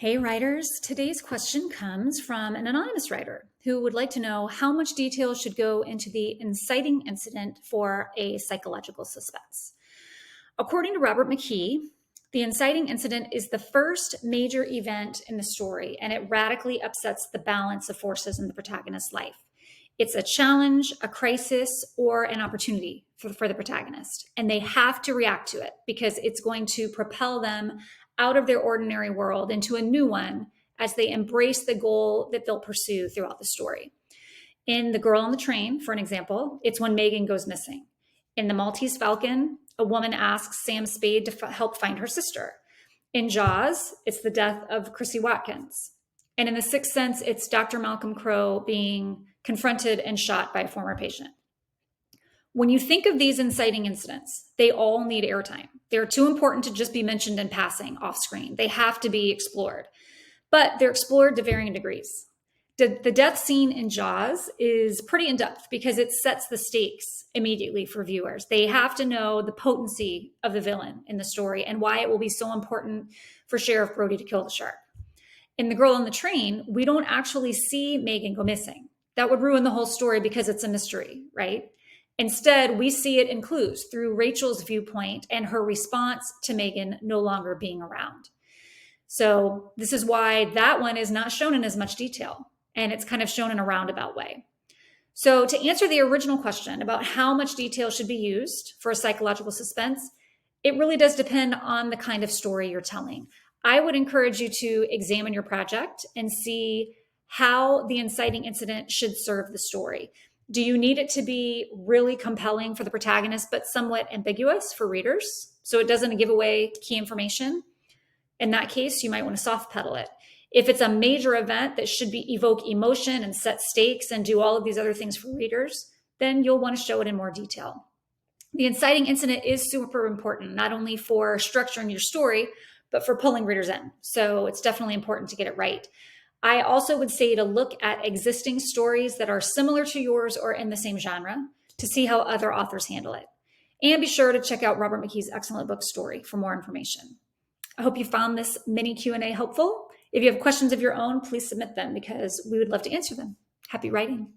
Hey writers, today's question comes from an anonymous writer who would like to know how much detail should go into the inciting incident for a psychological suspense. According to Robert McKee, the inciting incident is the first major event in the story, and it radically upsets the balance of forces in the protagonist's life. It's a challenge, a crisis, or an opportunity for the protagonist, and they have to react to it because it's going to propel them out of their ordinary world into a new one as they embrace the goal that they'll pursue throughout the story. In The Girl on the Train, for an example, it's when Megan goes missing. In The Maltese Falcon, a woman asks Sam Spade to help find her sister. In Jaws, it's the death of Chrissy Watkins. And in The Sixth Sense, it's Dr. Malcolm Crowe being confronted and shot by a former patient. When you think of these inciting incidents, they all need airtime. They're too important to just be mentioned in passing off screen. They have to be explored, but they're explored to varying degrees. The death scene in Jaws is pretty in-depth because it sets the stakes immediately for viewers. They have to know the potency of the villain in the story and why it will be so important for Sheriff Brody to kill the shark. In The Girl on the Train, we don't actually see Megan go missing. That would ruin the whole story because it's a mystery, right? Instead, we see it in clues through Rachel's viewpoint and her response to Megan no longer being around. So this is why that one is not shown in as much detail, and it's kind of shown in a roundabout way. So to answer the original question about how much detail should be used for a psychological suspense, it really does depend on the kind of story you're telling. I would encourage you to examine your project and see how the inciting incident should serve the story. Do you need it to be really compelling for the protagonist, but somewhat ambiguous for readers, so it doesn't give away key information? In that case, you might want to soft pedal it. If it's a major event that should evoke emotion and set stakes and do all of these other things for readers, then you'll want to show it in more detail. The inciting incident is super important, not only for structuring your story, but for pulling readers in. So it's definitely important to get it right. I also would say to look at existing stories that are similar to yours or in the same genre to see how other authors handle it. And be sure to check out Robert McKee's excellent book, Story, for more information. I hope you found this mini Q&A helpful. If you have questions of your own, please submit them because we would love to answer them. Happy writing.